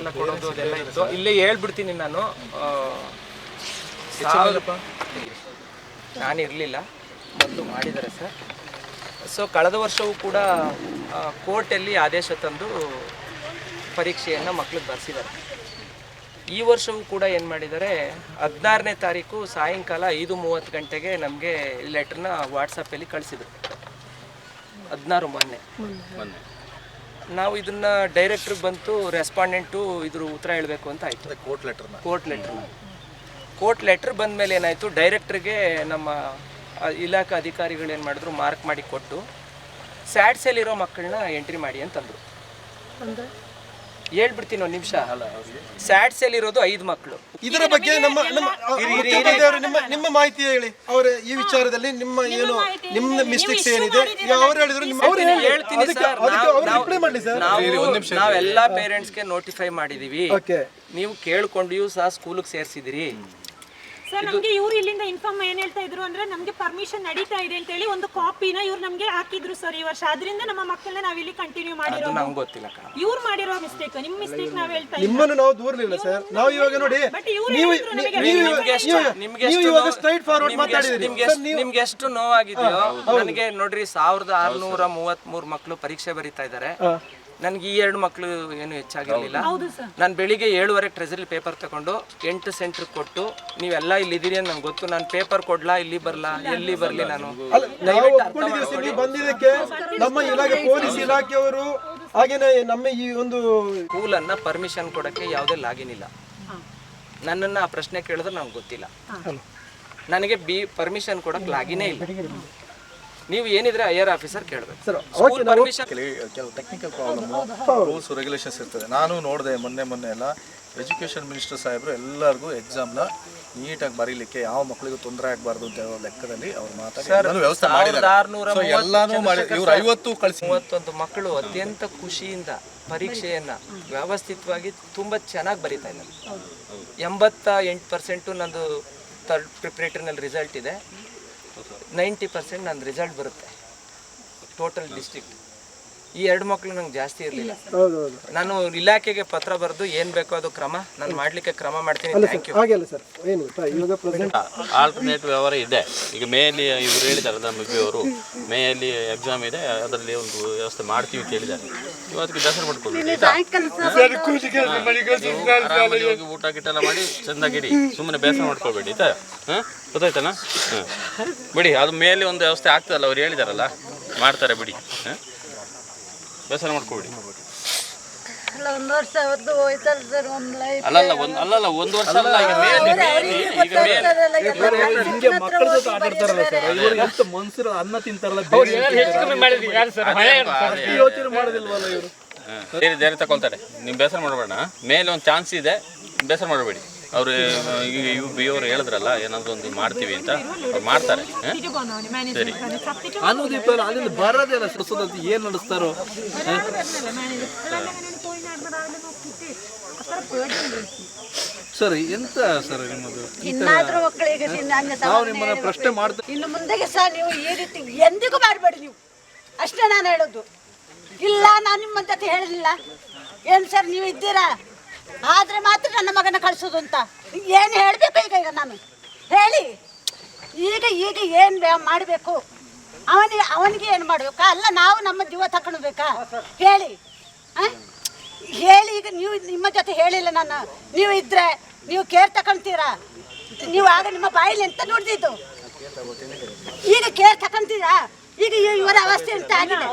ಎಲ್ಲ ಕೊಡೋದು ಅದೆಲ್ಲ ಇತ್ತು. ಇಲ್ಲೇ ಹೇಳ್ಬಿಡ್ತೀನಿ ನಾನು, ನಾನಿರಲಿಲ್ಲ, ಮೊದಲು ಮಾಡಿದ್ದಾರೆ ಸರ್. ಸೊ ಕಳೆದ ವರ್ಷವೂ ಕೂಡ ಕೋರ್ಟಲ್ಲಿ ಆದೇಶ ತಂದು ಪರೀಕ್ಷೆಯನ್ನು ಮಕ್ಳಿಗೆ ಬರೆಸಿದ್ದಾರೆ. ಈ ವರ್ಷವೂ ಕೂಡ ಏನು ಮಾಡಿದ್ದಾರೆ, 16ನೇ ತಾರೀಕು ಸಾಯಂಕಾಲ 5:30 ಗಂಟೆಗೆ ನಮಗೆ ಲೆಟ್ರನ್ನ ವಾಟ್ಸಪ್ಪಲ್ಲಿ ಕಳಿಸಿದ್ರು. 16 ಮೊನ್ನೆ ನಾವು ಇದನ್ನು ಡೈರೆಕ್ಟ್ರಿಗೆ ಬಂತು, ರೆಸ್ಪಾಂಡೆಂಟು ಇದ್ರ ಉತ್ತರ ಹೇಳಬೇಕು ಅಂತ ಆಯಿತು. ಕೋರ್ಟ್ ಲೆಟ್ರ್ ಬಂದ ಮೇಲೆ ಏನಾಯಿತು, ಡೈರೆಕ್ಟ್ರಿಗೆ ನಮ್ಮ ಇಲಾಖಾ ಅಧಿಕಾರಿಗಳು ಏನು ಮಾಡಿದ್ರು, ಮಾರ್ಕ್ ಮಾಡಿ ಕೊಟ್ಟು ಸ್ಯಾಡ್ಸಲ್ಲಿರೋ ಮಕ್ಕಳನ್ನ ಎಂಟ್ರಿ ಮಾಡಿ ಅಂತಂದರು. ಹೇಳ್ಬಿಡ್ತೀನಿ ಒಂದು ನಿಮಿಷ. ಸ್ಯಾಡ್ಸಲ್ಲಿರೋದು 5 ಮಕ್ಕಳು. ಇದರ ಬಗ್ಗೆ ನಿಮ್ಮ ಮಾಹಿತಿ ಹೇಳಿ. ಅವರ ಈ ವಿಚಾರದಲ್ಲಿ ನಿಮ್ಮ ಮಿಸ್ಟೇಕ್ಸ್ ಏನಿದೆ ಅವ್ರು ಹೇಳಿದ್ರು ನಾವೆಲ್ಲ ಪೇರೆಂಟ್ಸ್ಗೆ ನೋಟಿಫೈ ಮಾಡಿದೀವಿ. ನೀವು ಕೇಳ್ಕೊಂಡಿಯೂ ಸಹ ಸ್ಕೂಲಿಗೆ ಸೇರಿಸಿದಿರಿ ಸರ್. ನಮಗೆ ಇವ್ರು ಇಲ್ಲಿಂದ ಇನ್ಫಾರ್ಮ್ ಏನ್ ಹೇಳ್ತಾ ಇದ್ರು ಅಂದ್ರೆ, ನಮ್ಗೆ ಪರ್ಮಿಷನ್ ನಡೀತಾ ಇದೆ ಅಂತ ಹೇಳಿ ಒಂದು ಕಾಪಿನ ಇವ್ರು ನಮ್ಗೆ ಹಾಕಿದ್ರು ಸರ್ ಈ ವರ್ಷ. ಅದರಿಂದ ನಮ್ಮ ಮಕ್ಕಳನ್ನ ನಾವಿಲ್ಲಿ ಕಂಟಿನ್ಯೂ ಮಾಡಿರೋ, ನಂಗೆ ಗೊತ್ತಿಲ್ಲ ಇವ್ರು ಮಾಡಿರೋ ಮಿಸ್ಟೇಕ್, ನಿಮ್ಮ ಮಿಸ್ಟೇಕ್ ನಾವ್ ಹೇಳ್ತಾ ಇದ್ದೀವಿ. ನಿಮ್ಮನ್ನು ನಾವು ದೂರಲಿಲ್ಲ ಸರ್. ನಾವು ಇವಾಗ ನೋಡಿ, ನಿಮ್ಗೆ ಎಷ್ಟು ನೋವಾಗಿದೆಯೋ ನನಗೆ ನೋಡ್ರಿ. 1633 ಮಕ್ಕಳು ಪರೀಕ್ಷೆ ಬರೀತಾ ಇದ್ದಾರೆ. ನನಗೆ ಈ 2 ಮಕ್ಕಳು ಏನು ಹೆಚ್ಚಾಗಿರಲಿಲ್ಲ. ನಾನು ಬೆಳಿಗ್ಗೆ 7:30 ಟ್ರೆಜರಿ ಪೇಪರ್ ತಗೊಂಡು 8 ಸೆಂಟ್ರಿಗೆ ಕೊಟ್ಟು, ನೀವೆಲ್ಲ ಇಲ್ಲಿದ್ದೀರಿ ಅಂತ ನಂಗೆ ಗೊತ್ತು, ನಾನು ಪೇಪರ್ ಕೊಡ್ಲಾ, ಇಲ್ಲಿ ಬರಲಾ, ಎಲ್ಲಿ ಬರಲಿ, ನಾನು ಬಂದಿದ್ದಕ್ಕೆ ನಮ್ಮ ಇಲಾಖೆ ಪೊಲೀಸ್ ಇಲಾಖೆಯವರು ಹಾಗೇನೆ ನಮ್ಮ ಈ ಒಂದು ಸ್ಕೂಲನ್ನು ಪರ್ಮಿಷನ್ ಕೊಡೋಕ್ಕೆ ಯಾವುದೇ ಲಾಗಿನ್ ಇಲ್ಲ. ನನ್ನನ್ನು ಆ ಪ್ರಶ್ನೆ ಕೇಳಿದ್ರೆ ನಂಗೆ ಗೊತ್ತಿಲ್ಲ. ನನಗೆ ಪರ್ಮಿಷನ್ ಕೊಡೋಕ್ಕೆ ಲಾಗಿನೇ ಇಲ್ಲ. ನೀವು ಏನಿದ್ರೆ ಹೈಯರ್ ಆಫೀಸರ್ ಕೇಳಬೇಕು. ಕೆಲವು ಟೆಕ್ನಿಕಲ್ ಪ್ರಾಬ್ಲಮ್, ರೂಲ್ಸ್ ರೆಗ್ಯುಲೇಷನ್ಸ್ ಇರ್ತದೆ. ನಾನು ನೋಡಿದೆ ಮೊನ್ನೆ ಎಲ್ಲ ಎಜುಕೇಷನ್ ಮಿನಿಸ್ಟರ್ ಸಾಹೇಬರು ಎಲ್ಲರಿಗೂ ಎಕ್ಸಾಮ್ನ ನೀಟಾಗಿ ಬರೀಲಿಕ್ಕೆ, ಯಾವ ಮಕ್ಕಳಿಗೂ ತೊಂದರೆ ಆಗಬಾರ್ದು ಅಂತ ಹೇಳೋ ಲೆಕ್ಕದಲ್ಲಿ ಅವ್ರು ಮಾತಾಡಿ ವ್ಯವಸ್ಥೆ ಮಾಡಿದ್ದಾರೆ. ಎಲ್ಲಾನು ಮಾಡಿ ಇವ್ರು 31 ಮಕ್ಕಳು ಅತ್ಯಂತ ಖುಷಿಯಿಂದ ಪರೀಕ್ಷೆಯನ್ನ ವ್ಯವಸ್ಥಿತವಾಗಿ ತುಂಬಾ ಚೆನ್ನಾಗಿ ಬರೀತಾ ಇದ್ದಾರೆ. 88% ನಂದು ಥರ್ಡ್ ಪ್ರಿಪ್ರೇಟರಿನಲ್ಲಿ ರಿಸಲ್ಟ್ ಇದೆ. 90% ನನ್ನ ರಿಸಲ್ಟ್ ಬರುತ್ತೆ ಟೋಟಲ್ ಡಿಸ್ಟ್ರಿಕ್ಟ್. ಈ 2 ಮಕ್ಕಳು ನಂಗೆ ಜಾಸ್ತಿ ಇರಲಿಲ್ಲ. ನಾನು ಇಲಾಖೆಗೆ ಪತ್ರ ಬರೆದು ಏನು ಬೇಕೋ ಅದು ಕ್ರಮ ನಾನು ಮಾಡಲಿಕ್ಕೆ ಕ್ರಮ ಮಾಡ್ತೀನಿ. ಆಲ್ಟರ್ನೇಟಿವ್ ವ್ಯವಹಾರ ಇದೆ. ಈಗ ಮೇಯಲ್ಲಿ ಇವರು ಹೇಳಿದ್ದಾರೆ, ನಮ್ಮ ಅವರು ಮೇಯಲ್ಲಿ ಎಕ್ಸಾಮ್ ಇದೆ, ಅದರಲ್ಲಿ ಒಂದು ವ್ಯವಸ್ಥೆ ಮಾಡ್ತೀವಿ ಅಂತ ಹೇಳಿದ್ದಾರೆ. ಇವತ್ತಿಗೆ ದರ್ಶನ ಮಾಡ್ಕೊಳ್ಬೇಡಿ, ಊಟ ಗಿಟ್ಟೆಲ್ಲ ಮಾಡಿ ಚೆಂದಾಗಿರಿ, ಸುಮ್ಮನೆ ಬೇಸರ ಮಾಡ್ಕೊಳ್ಬೇಡಿ ಆಯ್ತಾ. ಗೊತ್ತಾಯ್ತಲ್ಲ? ಬಿಡಿ, ಅದು ಮೇಲೆ ಒಂದು ವ್ಯವಸ್ಥೆ ಆಗ್ತದಲ್ಲ, ಅವ್ರು ಹೇಳಿದಾರಲ್ಲ, ಮಾಡ್ತಾರೆ ಬಿಡಿ, ಬೇಸರ ಮಾಡ್ಕೊಬಿಡಿ. ಅಲ್ಲಲ್ಲ ಒಂದು ವರ್ಷ ಅಲ್ಲ, ಈಗ ಮಕ್ಕಳ ಜೊತೆ ಆಟ ಆಡ್ತಾರಲ್ಲ ಸರ್, ಮನ್ಸರು ಅನ್ನ ತಿಂತಾರಲ್ಲ, ಯೋಚನೆ ಮಾಡೋದಿಲ್ವಲ್ಲ ಇವರು. ಬೇರೆ ತಗೊಳ್ತಾರೆ. ನೀವು ಬೇಸರ ಮಾಡಬೇಡ, ಮೇಲೆ ಒಂದು ಚಾನ್ಸ್ ಇದೆ, ಬೇಸರ ಮಾಡಬೇಡಿ. ಅವರು ಈಗ ಅವರು ಹೇಳಿದ್ರಲ್ಲ, ಏನಾದ್ರು ಒಂದು ಮಾಡ್ತೀವಿ ಅಂತ, ಅವ್ರು ಮಾಡ್ತಾರೆ. ಸರಿ, ಅನ್ನೋದೀಪ ಅಲ್ಲಿಂದ ಬರೋದಿಲ್ಲ ಸುಸದಂತ ಏನು ನಡೆಸ್ತಾರೋ. ಸರ್ ಎಂತ ಸರ್ ನಿಮ್ಮದು? ನಾವು ನಿಮ್ಮನ್ನ ಪ್ರಶ್ನೆ ಮಾಡ್ತೀವಿ. ಇನ್ನು ಮುಂದೆಗೆ ಸಹ ನೀವು ಈ ರೀತಿ ಎಂದಿಗೂ ಮಾಡಬೇಡಿ ನೀವು, ಅಷ್ಟೇ ನಾನು ಹೇಳೋದು. ಇಲ್ಲ, ನಾನು ನಿಮ್ಮ ಜೊತೆ ಹೇಳಿಲ್ಲ. ಏನು ಸರ್ ನೀವು ಇದ್ದೀರಾ, ಆದರೆ ಮಾತ್ರ ನನ್ನ ಮಗನ ಕಳಿಸೋದು ಅಂತ ಏನು ಹೇಳಬೇಕು ಈಗ ನಾನು ಹೇಳಿ. ಈಗ ಏನು ಮಾಡಬೇಕು, ಅವನಿಗೆ ಏನು ಮಾಡಬೇಕಾ? ಅಲ್ಲ, ನಾವು ನಮ್ಮ ಜೀವ ತಗೊಳ್ಬೇಕಾ ಹೇಳಿ? ಹೇಳಿ. ಈಗ ನೀವು ನಿಮ್ಮ ಜೊತೆ ಹೇಳಿಲ್ಲ ನಾನು, ನೀವು ಇದ್ರೆ ನೀವು ಕೇರ್ ತಗೊಳ್ತೀರಾ? ನೀವು ಆಗ ನಿಮ್ಮ ಬಾಯಲ್ಲಿ ಎಂತ ನೋಡ್ದಿದ್ದು, ಈಗ ಕೇರ್ ತಗೊಳ್ತೀರಾ? ಈಗ ಇವರ ಅವಸ್ಥೆ ಅಂತ ಆಗಿದೆ.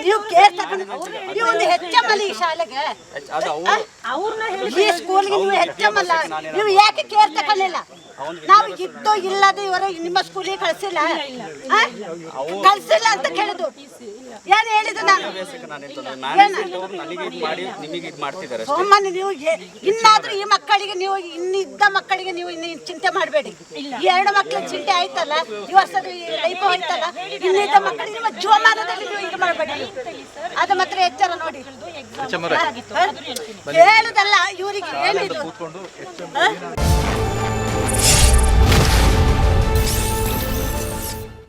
ನೀವು ಕೇರ್ ತಗೊಂಡು ನೀವು ಒಂದು ಹೆಚ್ಚಮ್ಮಲ್ಲ ಈ ಶಾಲೆಗೆ, ಈ ಸ್ಕೂಲ್ಗೆ ನೀವು ಹೆಚ್ಚಮ್ಮಲ್ಲ, ನೀವು ಯಾಕೆ ಕೇರ್ ತಗೊಳ್ಳಿಲ್ಲ? ನಾವು ಇದ್ದು ಇಲ್ಲದೆ ಇವರ ನಿಮ್ಮ ಸ್ಕೂಲಿಗೆ ಕಳಿಸಿಲ್ಲ ಅಂತ ಕೇಳಿದ್ದು. ಏನು ಹೇಳಿದ್ದು ನಾನು? ಸೋಮಣ್ಣ, ನೀವು ಇನ್ನಾದ್ರೂ ಈ ಮಕ್ಕಳಿಗೆ, ನೀವು ಇನ್ನಿದ್ದ ಮಕ್ಕಳಿಗೆ ನೀವು ಇನ್ನು ಚಿಂತೆ ಮಾಡಬೇಡಿ. 2 ಮಕ್ಕಳ ಚಿಂತೆ ಆಯ್ತಲ್ಲ, ಈ ವರ್ಷದ ಲೈಫ್ ಹೋಯ್ತಲ್ಲ, ಇನ್ನಿದ್ದ ಮಕ್ಕಳಿಗೆ ನಿಮ್ಮ ಜೀವಮಾನದಲ್ಲಿ ನೀವು ಇದು ಮಾಡಬೇಡಿ. ಅದು ಮಾತ್ರ ಎಚ್ಚರ ನೋಡಿ. ಹೇಳುದಲ್ಲ ಇವರಿಗೆ ಏನಿದು.